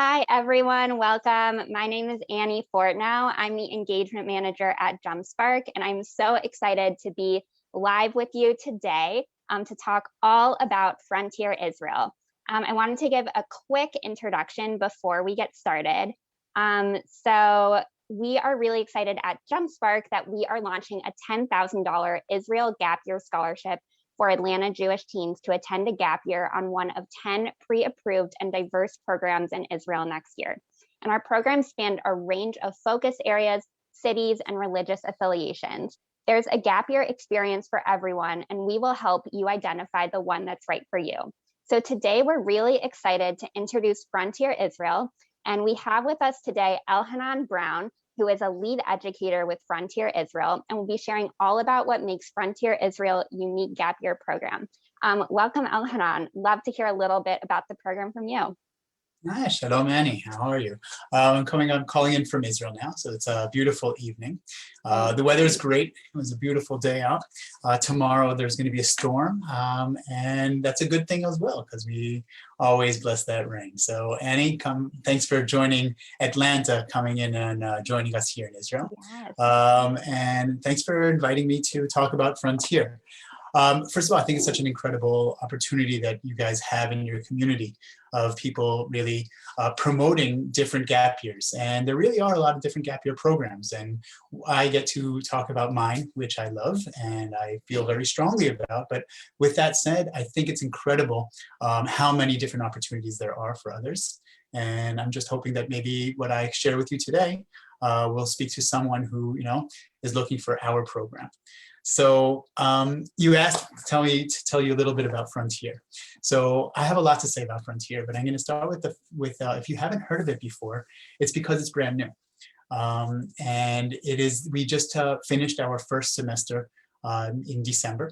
Hi, everyone. Welcome. My name is Annie Fortnow. I'm the engagement manager at JumpSpark, and I'm so excited to be live with you today to talk all about Frontier Israel. I wanted to give a quick introduction before we get started. So we are really excited at JumpSpark that we are launching a $10,000 Israel Gap Year Scholarship for Atlanta Jewish teens to attend a gap year on one of 10 pre-approved and diverse programs in Israel next year. And our programs span a range of focus areas, cities, and religious affiliations. There's a gap year experience for everyone, and we will help you identify the one that's right for you. So today we're really excited to introduce Frontier Israel, and we have with us today Elhanan Brown, who is a lead educator with Frontier Israel, and will be sharing all about what makes Frontier Israel unique gap year program. Welcome, Elhanan. Love to hear a little bit about the program from you. Hi, Shalom Annie. How are you? I'm calling in from Israel now, so it's a beautiful evening. The weather is great. It was a beautiful day out. Tomorrow there's going to be a storm, and that's a good thing as well because we always bless that rain. So Annie, thanks for joining Atlanta, coming in and joining us here in Israel. Yes. And thanks for inviting me to talk about Frontier. First of all, I think it's such an incredible opportunity that you guys have in your community of people really promoting different gap years. And there really are a lot of different gap year programs. And I get to talk about mine, which I love and I feel very strongly about. But with that said, I think it's incredible how many different opportunities there are for others. And I'm just hoping that maybe what I share with you today will speak to someone who, is looking for our program. So you asked to tell you a little bit about Frontier. So I have a lot to say about Frontier, but I'm going to start with if you haven't heard of it before, it's because it's brand new. And we just finished our first semester in December.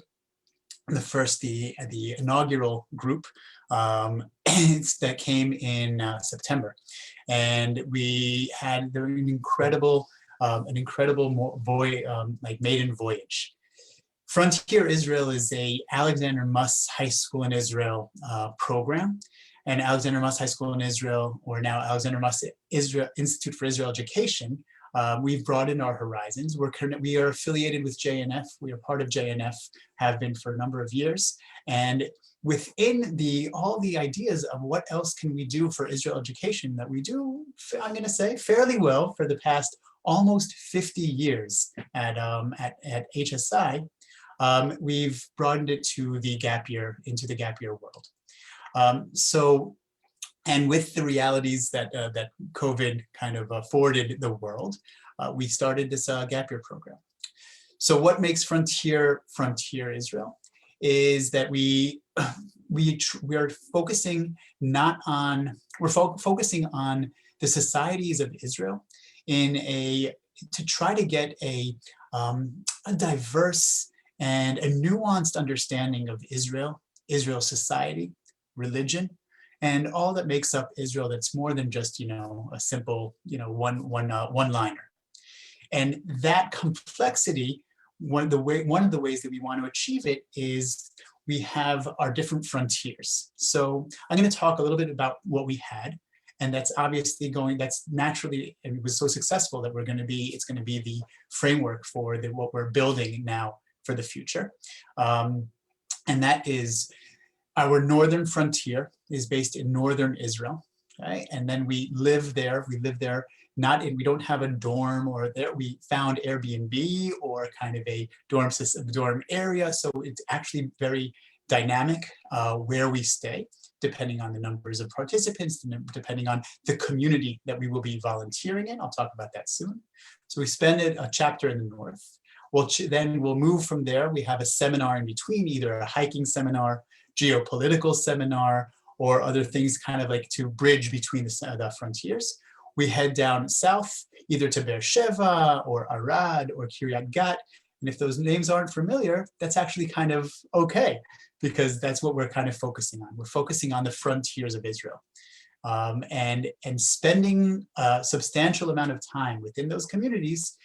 The inaugural group that came in September, and we had an incredible maiden voyage. Frontier Israel is a Alexander Muss High School in Israel program, and Alexander Muss High School in Israel, or now Alexander Muss Institute for Israel Education, we've broadened our horizons. We are affiliated with JNF. We are part of JNF, have been for a number of years. And within all the ideas of what else can we do for Israel education that we do, I'm going to say, fairly well for the past almost 50 years at HSI, we've broadened it to the gap year, into the gap year world. And with the realities that COVID kind of afforded the world, we started this gap year program. So what makes Frontier Israel is that we are focusing focusing on the societies of Israel to try to get a diverse and a nuanced understanding of Israel's society, religion, and all that makes up Israel. That's more than just a simple one-liner. And that complexity, one of the ways that we want to achieve it is we have our different frontiers. So I'm going to talk a little bit about what we had. And that's obviously that's naturally, and it was so successful that it's going to be the framework for what we're building now for the future. And that is our northern frontier is based in northern Israel. Okay? And then we live there. We don't have a dorm or there. We found Airbnb or kind of a dorm area. So it's actually very dynamic where we stay, depending on the numbers of participants, depending on the community that we will be volunteering in. I'll talk about that soon. So we spend a chapter in the north. Then we'll move from there. We have a seminar in between, either a hiking seminar, geopolitical seminar, or other things kind of like to bridge between the frontiers. We head down south, either to Beersheba or Arad or Kiryat Gat. And if those names aren't familiar, that's actually kind of okay, because that's what we're kind of focusing on. We're focusing on the frontiers of Israel. And spending a substantial amount of time within those communities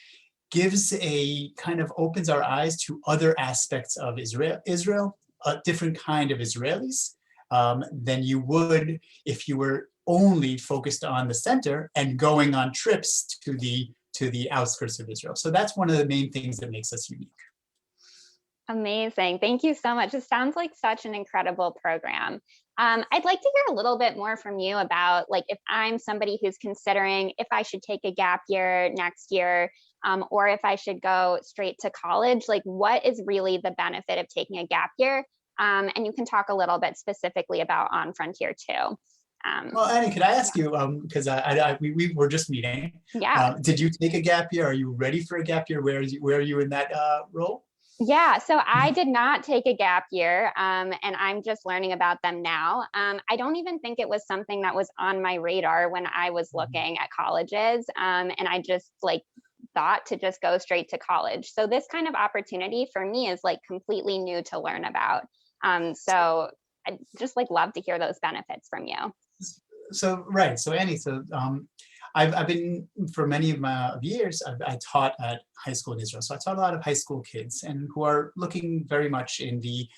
opens our eyes to other aspects of Israel, a different kind of Israelis than you would if you were only focused on the center and going on trips to the outskirts of Israel. So that's one of the main things that makes us unique. Amazing. Thank you so much. It sounds like such an incredible program. I'd like to hear a little bit more from you about like if I'm somebody who's considering if I should take a gap year next year, or if I should go straight to college, like what is really the benefit of taking a gap year? And you can talk a little bit specifically about On Frontier too. Well, Annie, could I ask you, because we were just meeting, Yeah. did you take a gap year? Are you ready for a gap year? Where are you in that role? Yeah, so I did not take a gap year, and I'm just learning about them now. I don't even think it was something that was on my radar when I was looking at colleges, and I just like thought to just go straight to college. So this kind of opportunity for me is like completely new to learn about. So I just like love to hear those benefits from you. So right, so Annie, I've been for many of my years I taught at high school in Israel. So I taught a lot of high school kids and who are looking very much in the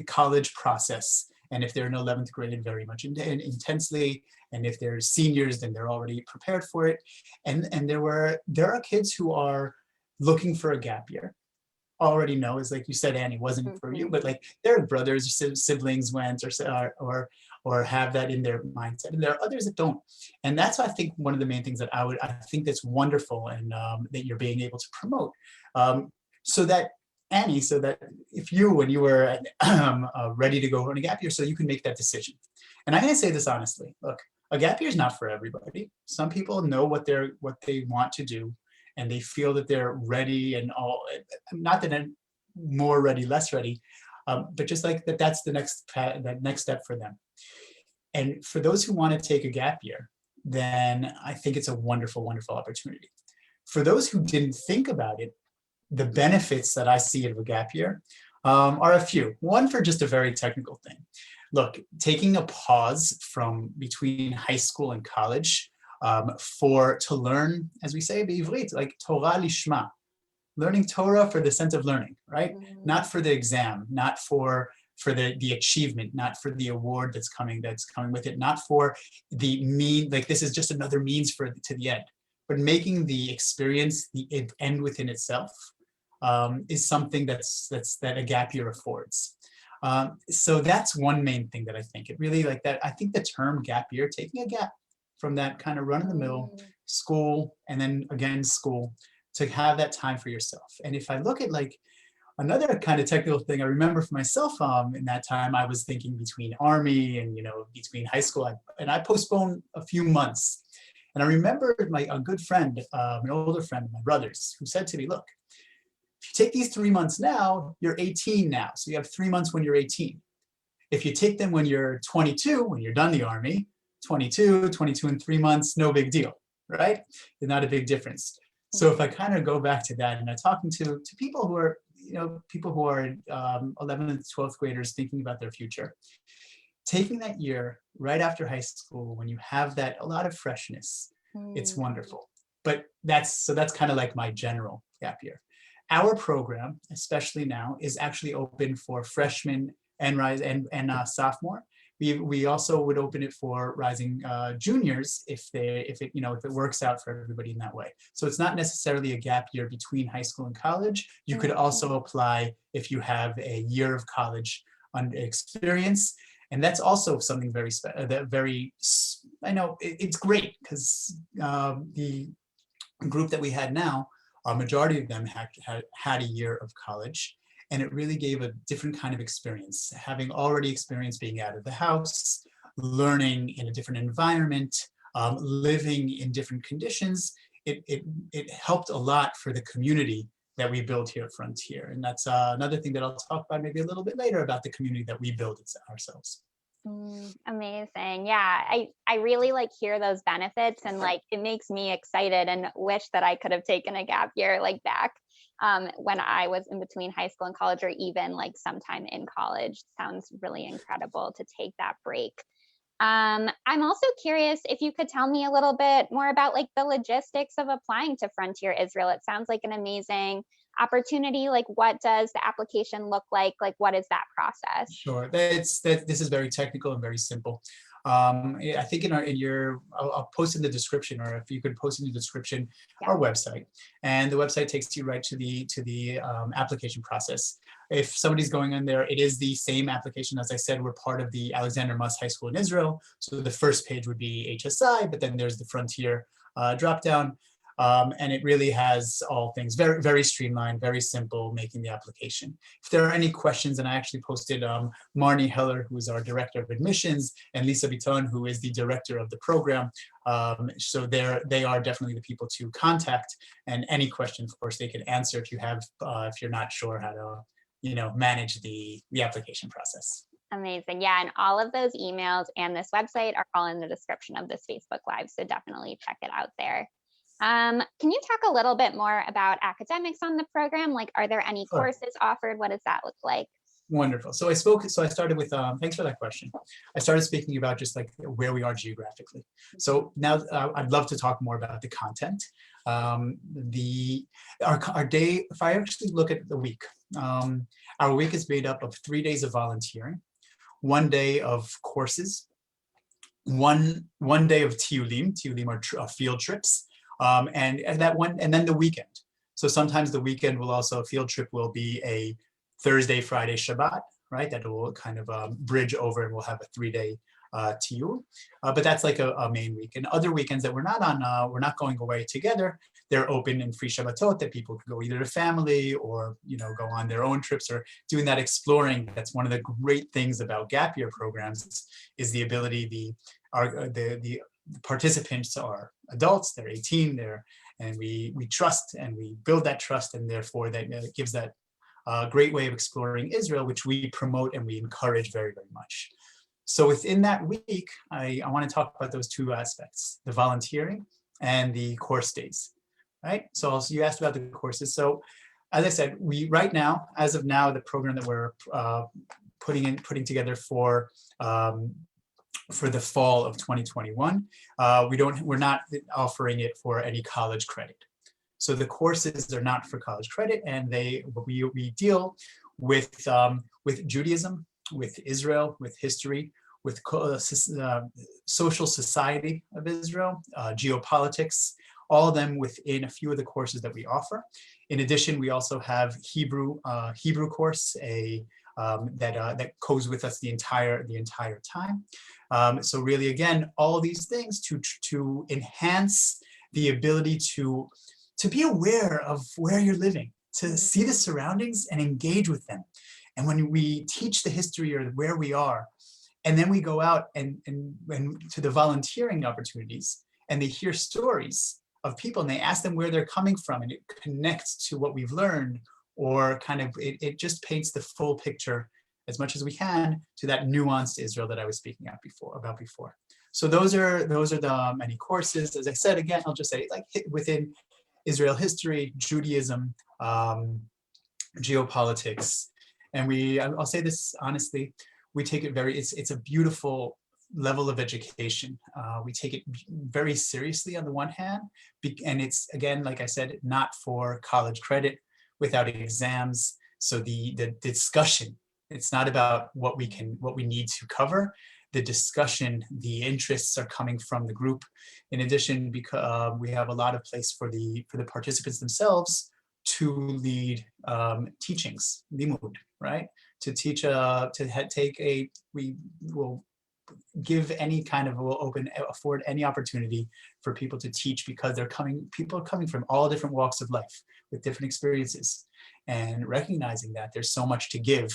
college process. And if they're in 11th grade, very much intensely. And if they're seniors, then they're already prepared for it. And there are kids who are looking for a gap year. Already know is like you said, Annie, wasn't for you, Mhm. but like their brothers or siblings went or have that in their mindset, and there are others that don't. And that's I think one of the main things that I think that's wonderful and that you're being able to promote, so that Annie, so that if you when you were ready to go on a gap year, so you can make that decision. And I'm going to say this honestly, look, a gap year is not for everybody. Some people know what they want to do and they feel that they're ready and all, not that I'm more ready, less ready, but just like that, that's that next step for them. And for those who want to take a gap year, then I think it's a wonderful, wonderful opportunity. For those who didn't think about it, the benefits that I see of a gap year are a few. One, for just a very technical thing. Look, taking a pause from between high school and college to learn, as we say, בעברית, like Torah lishma, learning Torah for the sense of learning, right? Not Mm. for the exam, not for the achievement, not for the award that's coming with it, not for the mean, like this is just another means for to the end, but making the experience the end within itself is something that a gap year affords. So that's one main thing that I think it really like that. I think the term gap year, taking a gap from that kind of run in the middle Mm. school and then again school to have that time for yourself. And if I look at like another kind of technical thing I remember for myself in that time, I was thinking between army and between high school, and I postponed a few months. And I remember a good friend, an older friend of my brother's, who said to me, "Look, if you take these 3 months now, you're 18 now, so you have 3 months when you're 18. If you take them when you're 22, when you're done the army, 22 and 3 months, no big deal, right? It's not a big difference." So if I kind of go back to that and I'm talking to people who are, people who are 11th, 12th graders thinking about their future, taking that year right after high school when you have that a lot of freshness, it's Mm. wonderful. But that's kind of like my general gap year. Our program, especially now, is actually open for freshmen and rise and sophomore. We also would open it for rising juniors if it works out for everybody in that way. So it's not necessarily a gap year between high school and college. You could also apply if you have a year of college experience, and that's also something I know it's great because the group that we had now, a majority of them had a year of college, and it really gave a different kind of experience. Having already experienced being out of the house, learning in a different environment, living in different conditions, it helped a lot for the community that we build here at Frontier. And that's another thing that I'll talk about maybe a little bit later about the community that we build ourselves. Amazing. Yeah, I really like hear those benefits and like it makes me excited and wish that I could have taken a gap year like back when I was in between high school and college or even like sometime in college. Sounds really incredible to take that break. I'm also curious if you could tell me a little bit more about like the logistics of applying to Frontier Israel. It sounds like an amazing opportunity. Like, what does the application look like? Like, what is that process? Sure, this is very technical and very simple. I think I'll post in the description, or if you could post in the description, Yeah. our website, and the website takes you right to the application process. If somebody's going in there, it is the same application. As I said, we're part of the Alexander Muss High School in Israel. So the first page would be HSI, but then there's the Frontier drop down. And it really has all things very, very streamlined, very simple, making the application. If there are any questions, and I actually posted Marni Heller, who is our director of admissions, and Lisa Biton, who is the director of the program. So they are definitely the people to contact. And any question, of course, they can answer if you're not sure how to manage the application process. Amazing. Yeah. And all of those emails and this website are all in the description of this Facebook Live. So definitely check it out there. Can you talk a little bit more about academics on the program? Like, are there any Sure. courses offered? What does that look like? Wonderful. So I started with, thanks for that question. I started speaking about just like where we are geographically. So now I'd love to talk more about the content. Our day, if I actually look at the week, our week is made up of 3 days of volunteering, 1 day of courses, one day of tiulim. Tiulim are field trips. And then the weekend. So sometimes the weekend will also, a field trip will be a Thursday, Friday, Shabbat, right? That will kind of bridge over, and we'll have a 3-day tiul. But that's like a main week. And other weekends that we're not going away together, they're open and free Shabbatot that people can go either to family or go on their own trips or doing that exploring. That's one of the great things about gap year programs is the ability, the participants are adults, they're 18, and we trust and we build that trust, and therefore that gives that great way of exploring Israel, which we promote and we encourage very, very much. So within that week, I want to talk about those two aspects, the volunteering and the course days, right? So you asked about the courses. So as I said, as of now, the program that we're putting together for the fall of 2021, we're not offering it for any college credit. So the courses are not for college credit, and we deal with Judaism, with Israel, with history, with social society of Israel, geopolitics, all of them within a few of the courses that we offer. In addition, we also have Hebrew course, that goes with us the entire time. So really, again, all these things to enhance the ability to be aware of where you're living, to see the surroundings and engage with them. And when we teach the history or where we are, and then we go out and to the volunteering opportunities, and they hear stories of people and they ask them where they're coming from, and it connects to what we've learned, or kind of it just paints the full picture as much as we can to that nuanced Israel that I was speaking about before. So those are the many courses. As I said, again, I'll just say like within Israel history, Judaism, geopolitics, and I'll say this honestly, we take it it's a beautiful level of education. We take it very seriously on the one hand, and it's, again, like I said, not for college credit, without exams. So the discussion, it's not about what we need to cover. The discussion, the interests are coming from the group. In addition, because we have a lot of place for the participants themselves to lead teachings, limud, right? To teach, we will give any kind of, afford any opportunity for people to teach, because people are coming from all different walks of life with different experiences, and recognizing that there's so much to give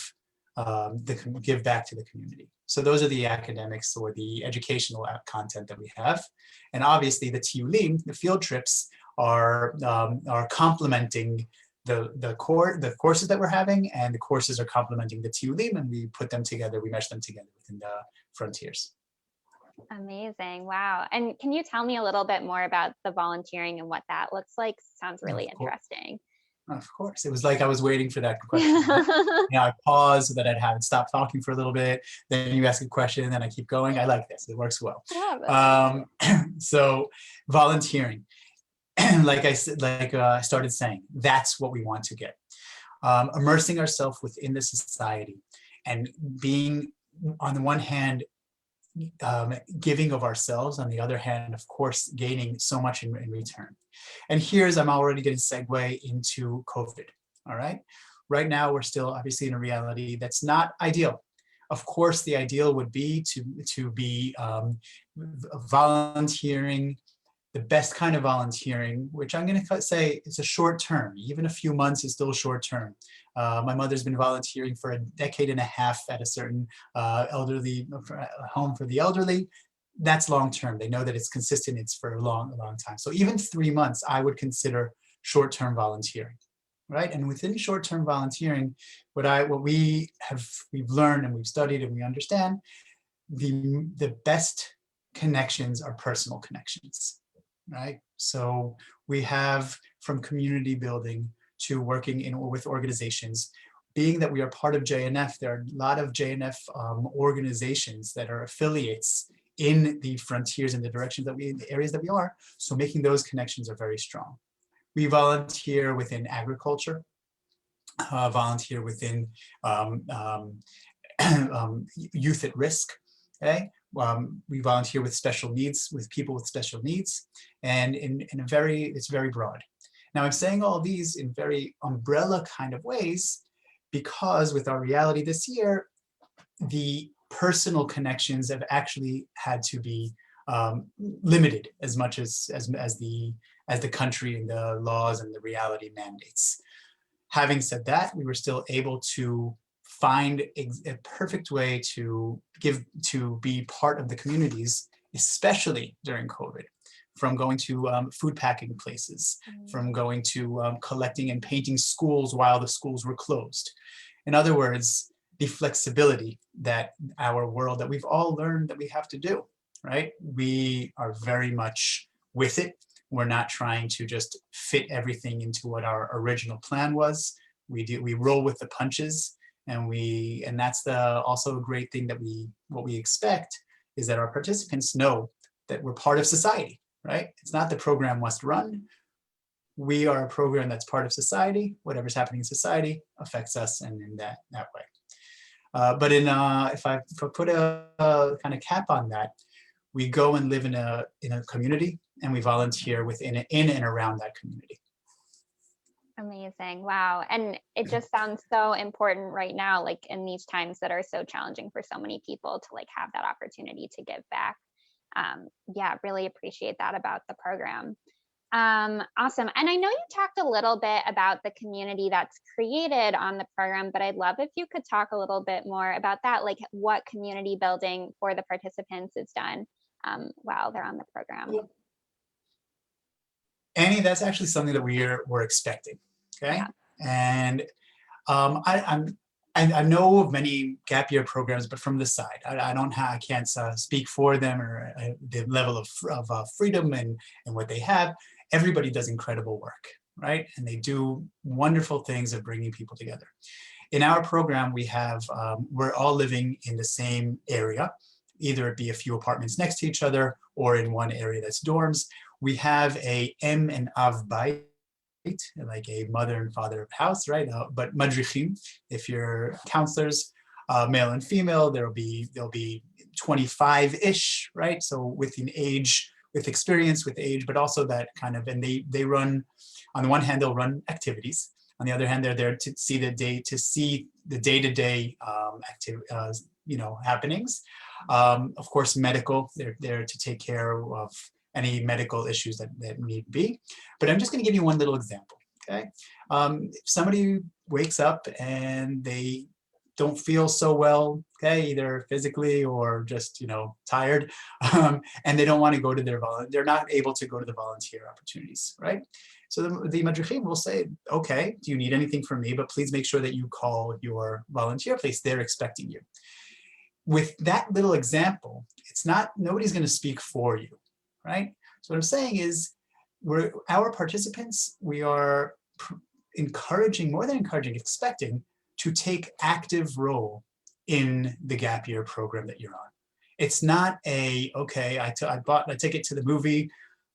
back to the community. So those are the academics or the educational content that we have. And obviously the tiulim, the field trips, are complementing the courses that we're having, and the courses are complementing the tiulim, and we put them together, we mesh them together within the frontiers. Amazing. Wow. And can you tell me a little bit more about the volunteering and what that looks like? Sounds really interesting. Of course. It was like I was waiting for that question. I pause so that I'd have it stop talking for a little bit. Then you ask a question, and then I keep going. I like this. It works well. So volunteering, like I said, I started saying, that's what we want to get. Immersing ourselves within the society, and being, on the one hand, giving of ourselves, on the other hand, of course, gaining so much in return. And I'm already going to segue into COVID, all right? Right now, we're still obviously in a reality that's not ideal. Of course, the ideal would be to be volunteering, the best kind of volunteering, which I'm going to say is a short term. Even a few months is still short term. My mother's been volunteering for a decade and a half at a certain elderly home for the elderly. That's long term. They know that it's consistent. It's for a long time. So even 3 months, I would consider short term volunteering, right? And within short term volunteering, we've learned and we've studied and we understand, the best connections are personal connections, right? So we have, from community building to working with organizations. Being that we are part of JNF, there are a lot of JNF organizations that are affiliates in the frontiers and the directions that the areas that we are. So making those connections are very strong. We volunteer within agriculture, volunteer within youth at risk. Okay, we volunteer with special needs, with people with special needs, and it's very broad. Now I'm saying all these in very umbrella kind of ways because with our reality this year, the personal connections have actually had to be limited as much as the country and the laws and the reality mandates. Having said that, we were still able to find a perfect way to be part of the communities, especially during COVID, from going to food packing places, from going to collecting and painting schools while the schools were closed. In other words, the flexibility that our world, that we've all learned that we have to do, right? We are very much with it. We're not trying to just fit everything into what our original plan was. We roll with the punches, and that's also a great thing that what we expect is that our participants know that we're part of society, right? It's not the program must run. We are a program that's part of society. Whatever's happening in society affects us, and in that way. But if I put a kind of cap on that, we go and live in a community, and we volunteer in and around that community. Amazing. Wow. And it just sounds so important right now, like in these times that are so challenging for so many people, to like have that opportunity to give back. Yeah, really appreciate that about the program. Awesome. And I know you talked a little bit about the community that's created on the program, but I'd love if you could talk a little bit more about that, like what community building for the participants is done while they're on the program. Annie, that's actually something that we're expecting. Okay, yeah. And I know of many gap year programs, but from the side, I can't speak for them or the level of freedom and what they have. Everybody does incredible work, right? And they do wonderful things of bringing people together. In our program, we're all living in the same area, either it be a few apartments next to each other or in one area that's dorms. We have a M and Av Bayit, like a mother and father house, right? But madrichim, if you're counselors, male and female, there'll be 25-ish, right? So with experience, with age, but also that kind of, and they run, on the one hand, they'll run activities. On the other hand, they're there to see the day-to-day happenings. Of course, medical, they're there to take care of any medical issues that need be. But I'm just going to give you one little example, okay? If somebody wakes up and they don't feel so well, okay, either physically or just, tired, and they don't want to go to they're not able to go to the volunteer opportunities, right? So the madrichim will say, okay, do you need anything from me? But please make sure that you call your volunteer place. They're expecting you. With that little example, nobody's going to speak for you, right? So what I'm saying is, our participants, we are more than encouraging, expecting to take active role in the gap year program that you're on. It's not okay, I take it to the movie,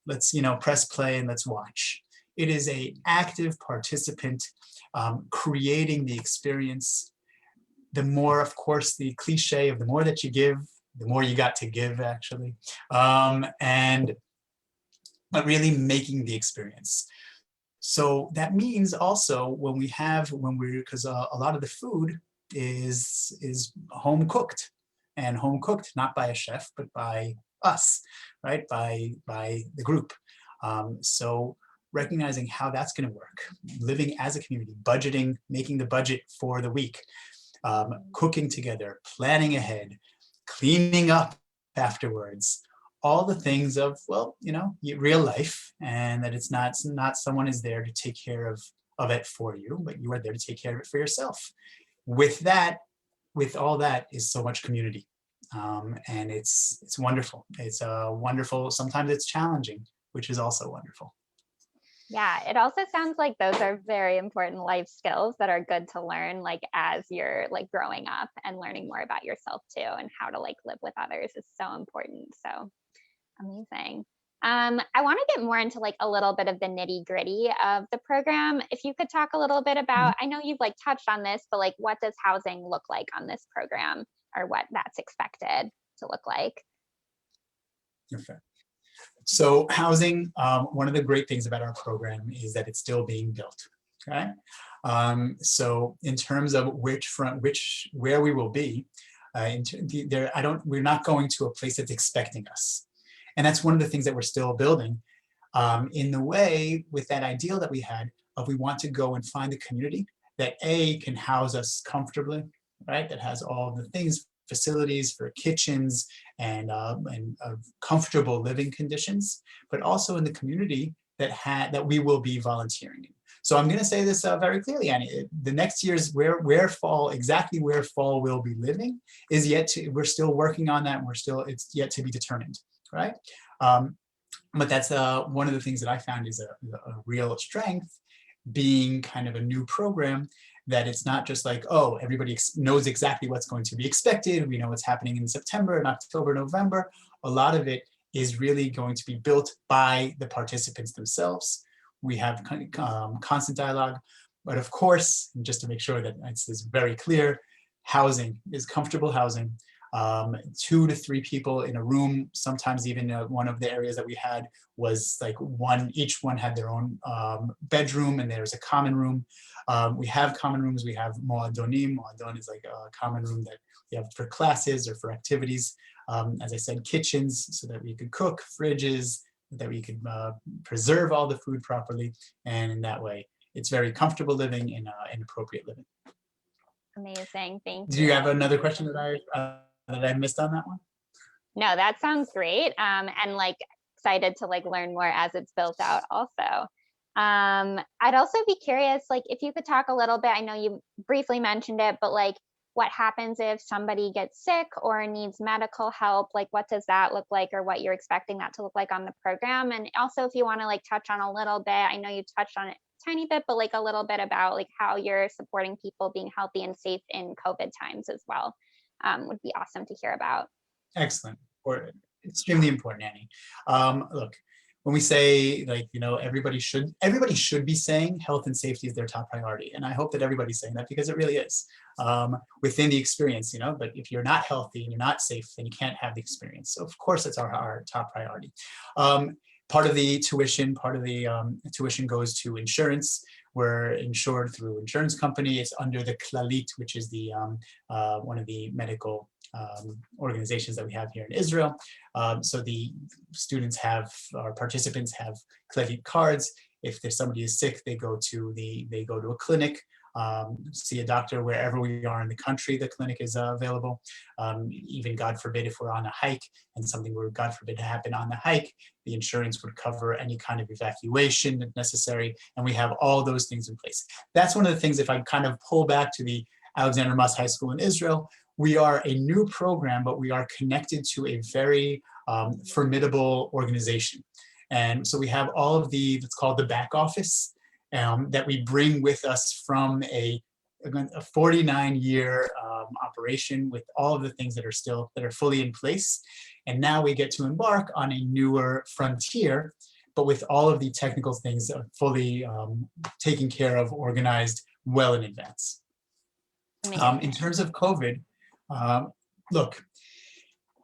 let's press play and let's watch. It is a active participant creating the experience. The more, of course, the cliche of the more that you give, the more you got to give, actually. And but really making the experience. So that means also because a lot of the food is home cooked, and home cooked not by a chef but by us, right? By the group. So recognizing how that's going to work, living as a community, budgeting, making the budget for the week, cooking together, planning ahead, cleaning up afterwards, all the things of, well, real life, and that it's not someone is there to take care of it for you, but you are there to take care of it for yourself. With that, with all that is so much community. And it's wonderful. It's wonderful. Sometimes it's challenging, which is also wonderful. Yeah, it also sounds like those are very important life skills that are good to learn like as you're like growing up, and learning more about yourself too, and how to like live with others is so important. So amazing. I want to get more into like a little bit of the nitty gritty of the program. If you could talk a little bit about, I know you've like touched on this, but like what does housing look like on this program, or what that's expected to look like? Okay. So housing, one of the great things about our program is that it's still being built. Okay. So in terms of where we will be, we're not going to a place that's expecting us. And that's one of the things that we're still building, in the way with that ideal that we had of, we want to go and find a community that can house us comfortably, right? That has all the things, facilities for kitchens and comfortable living conditions, but also in the community that we will be volunteering in. So I'm going to say this very clearly, Annie. The next year's exactly where fall will be living is we're still working on that, and it's yet to be determined, right? But that's one of the things that I found is a real strength, being kind of a new program, that it's not just like, oh, everybody knows exactly what's going to be expected. We know what's happening in September and October, November. A lot of it is really going to be built by the participants themselves. We have constant dialogue, but of course, just to make sure that it's very clear, housing is comfortable housing. 2 to 3 people in a room. Sometimes even one of the areas that we had was like each one had their own bedroom, and there's a common room. We have common rooms. We have moadonim. Moadon is like a common room that we have for classes or for activities. As I said, kitchens, so that we could cook, fridges, that we could preserve all the food properly. And in that way, it's very comfortable living and appropriate living. Amazing. Thank Do you. you have another question that I missed on that one? No, that sounds great. And like excited to like learn more as it's built out also. I'd also be curious, like if you could talk a little bit, I know you briefly mentioned it, but like what happens if somebody gets sick or needs medical help? Like what does that look like, or what you're expecting that to look like on the program? And also if you want to like touch on a little bit, I know you touched on it a tiny bit, but like a little bit about like how you're supporting people being healthy and safe in COVID times as well, would be awesome to hear about. Excellent. Or extremely important, Annie. Look, when we say everybody should be saying health and safety is their top priority, and I hope that everybody's saying that, because it really is, within the experience. But if you're not healthy and you're not safe, then you can't have the experience. So of course, it's our top priority. Part of the tuition goes to insurance. We're insured through insurance company. It's under the Klalit, which is the one of the medical organizations that we have here in Israel. So the our participants have Klalit cards. If there's somebody who's sick, they go to a clinic, see a doctor wherever we are in the country. The clinic is available. Even God forbid, if we're on a hike and something were, God forbid, to happen on the hike, the insurance would cover any kind of evacuation if necessary. And we have all those things in place. That's one of the things, if I kind of pull back to the Alexander Muss High School in Israel, we are a new program, but we are connected to a very formidable organization. And so we have all of that's called the back office, that we bring with us from a 49-year operation, with all of the things that are fully in place. And now we get to embark on a newer frontier, but with all of the technical things fully taken care of, organized well in advance. In terms of COVID, look,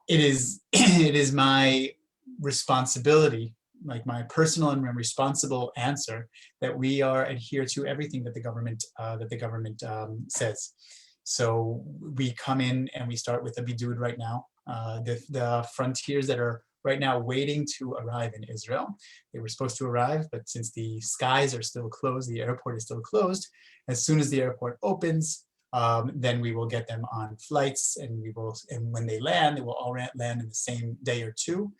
it is it is my responsibility, like my personal and responsible answer, that we are adhere to everything that the government says. So we come in and we start with a bidud right now. The frontiers that are right now waiting to arrive in Israel, they were supposed to arrive, but since the skies are still closed, the airport is still closed. As soon as the airport opens, then we will get them on flights, and and when they land, they will all land in the same day or two,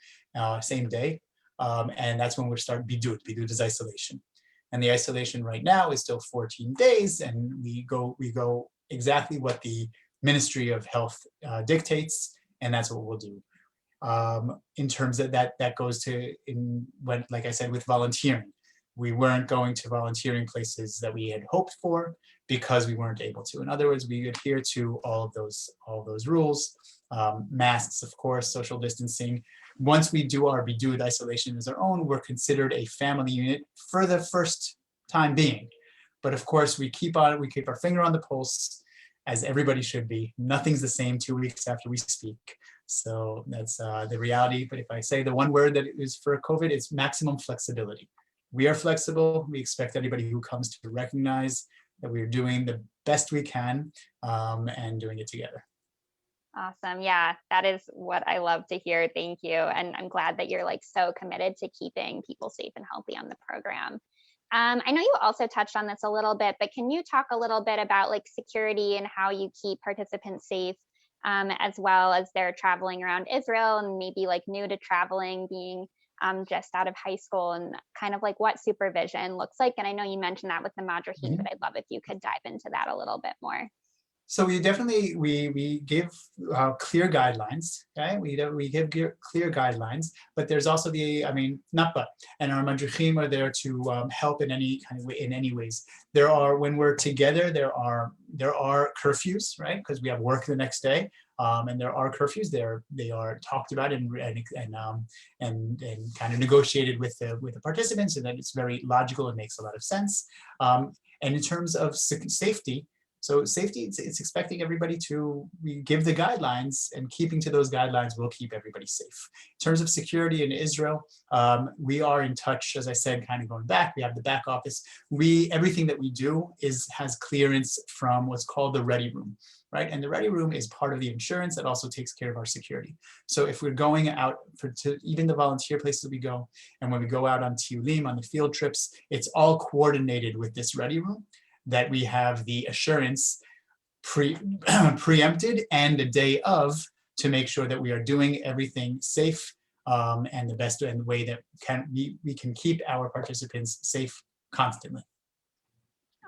same day. And that's when we'll start bidud. Bidud is isolation. And the isolation right now is still 14 days, and we go exactly what the Ministry of Health dictates, and that's what we'll do. In terms of that goes to when, like I said, with volunteering. We weren't going to volunteering places that we had hoped for because we weren't able to. In other words, we adhere to all of those rules, masks, of course, social distancing. Once we do our bidud, isolation as our own, we're considered a family unit for the first time being. But of course, we keep our finger on the pulse, as everybody should be. Nothing's the same 2 weeks after we speak. So that's the reality. But if I say the one word that is for COVID, it's maximum flexibility. We are flexible. We expect anybody who comes to recognize that we are doing the best we can, and doing it together. Awesome. Yeah, that is what I love to hear. Thank you. And I'm glad that you're like so committed to keeping people safe and healthy on the program. I know you also touched on this a little bit, but can you talk a little bit about like security and how you keep participants safe, as well as they're traveling around Israel and maybe like new to traveling, being just out of high school, and kind of like what supervision looks like? And I know you mentioned that with the madrahim, but I'd love if you could dive into that a little bit more. So we definitely we give clear guidelines. Okay, we give clear guidelines, but there's also not but, and our madrichim are there to help in any kind of way, in any ways. There are, when we're together, there are curfews, right? Because we have work the next day, and there are curfews. They are talked about and kind of negotiated with the participants, and then it's very logical and makes a lot of sense. And in terms of safety. So safety, it's expecting everybody we give the guidelines, and keeping to those guidelines will keep everybody safe. In terms of security in Israel, we are in touch, as I said, kind of going back. We have the back office. Everything that we do has clearance from what's called the ready room, right? And the ready room is part of the insurance that also takes care of our security. So if we're going out to even the volunteer places we go, and when we go out on tiulim, on the field trips, it's all coordinated with this ready room, that we have the assurance preempted and the day of, to make sure that we are doing everything safe, and the best and the way that we can keep our participants safe constantly.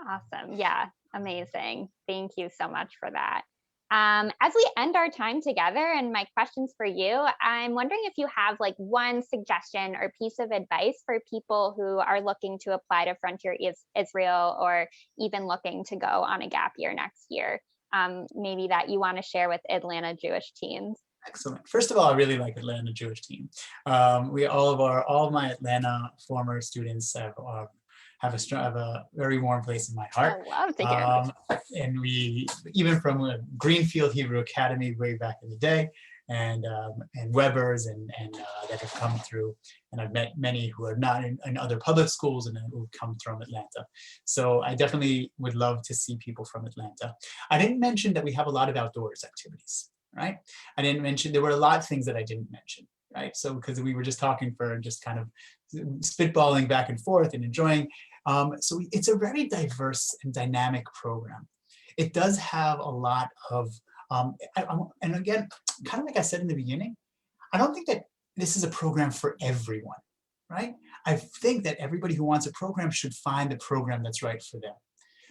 Awesome. Yeah, amazing. Thank you so much for that. As we end our time together, and my questions for you, I'm wondering if you have like one suggestion or piece of advice for people who are looking to apply to Frontier Israel, or even looking to go on a gap year next year, maybe that you want to share with Atlanta Jewish teens. Excellent. First of all, I really like Atlanta Jewish team. All of my Atlanta former students have a very warm place in my heart. I love to hear that. And we, even from Greenfield Hebrew Academy way back in the day, and Weber's and that have come through. And I've met many who are not in other public schools and who come from Atlanta. So I definitely would love to see people from Atlanta. I didn't mention that we have a lot of outdoors activities, right? I didn't mention, there were a lot of things that I didn't mention, right? So because we were just talking for just kind of spitballing back and forth and enjoying. So it's a very diverse and dynamic program. It does have a lot of, and again, kind of like I said in the beginning, I don't think that this is a program for everyone, right? I think that everybody who wants a program should find the program that's right for them.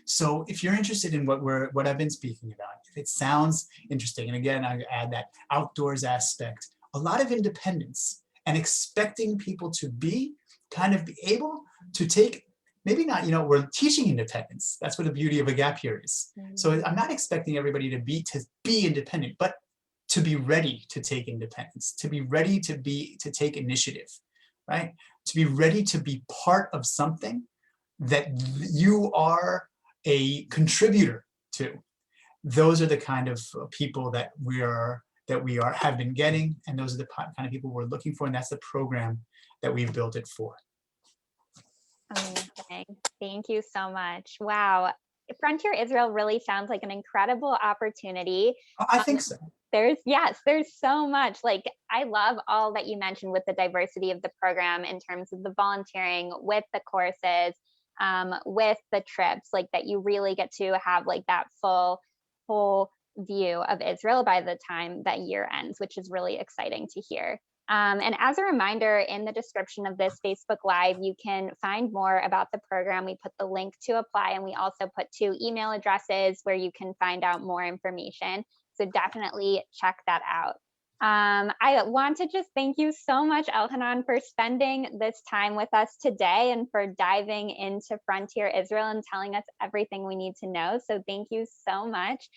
So if you're interested in what I've been speaking about, if it sounds interesting, and again, I add that outdoors aspect, a lot of independence, and expecting people to be able to take, maybe not, we're teaching independence. That's what the beauty of a gap year is. So I'm not expecting everybody to be independent, but to be ready to take independence, to be ready to take initiative, right? To be ready to be part of something that you are a contributor to. Those are the kind of people that we are that we have been getting, and those are the kind of people we're looking for, and that's the program that we've built it for. Amazing. Thank you so much. Wow. Frontier Israel really sounds like an incredible opportunity. I think so. There's so much. Like, I love all that you mentioned with the diversity of the program in terms of the volunteering, with the courses, with the trips, like that you really get to have like that whole view of Israel by the time that year ends, which is really exciting to hear. And as a reminder, in the description of this Facebook Live, you can find more about the program. We put the link to apply, and we also put 2 email addresses where you can find out more information. So definitely check that out. I want to just thank you so much, Elhanan, for spending this time with us today and for diving into Frontier Israel and telling us everything we need to know. So thank you so much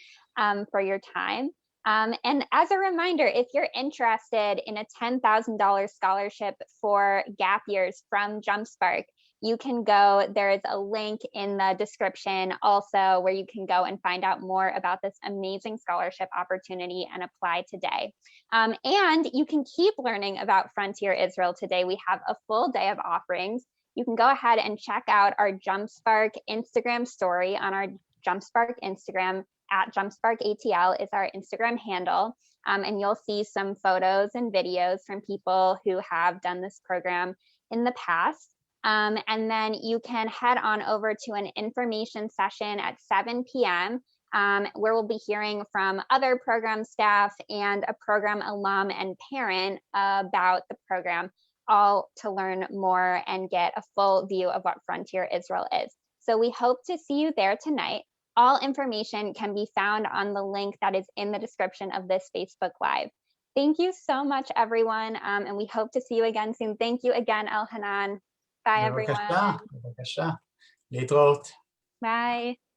for your time. And as a reminder, if you're interested in a $10,000 scholarship for gap years from JumpSpark, you can go, there is a link in the description also where you can go and find out more about this amazing scholarship opportunity and apply today. And you can keep learning about Frontier Israel today. We have a full day of offerings. You can go ahead and check out our JumpSpark Instagram story on our JumpSpark Instagram. At JumpSparkATL is our Instagram handle. And you'll see some photos and videos from people who have done this program in the past. And then you can head on over to an information session at 7 p.m. Where we'll be hearing from other program staff and a program alum and parent about the program, all to learn more and get a full view of what Frontier Israel is. So we hope to see you there tonight. All information can be found on the link that is in the description of this Facebook Live. Thank you so much, everyone, and we hope to see you again soon. Thank you again, Elhanan. Bye, everyone. בבקשה, להתראות. Bye.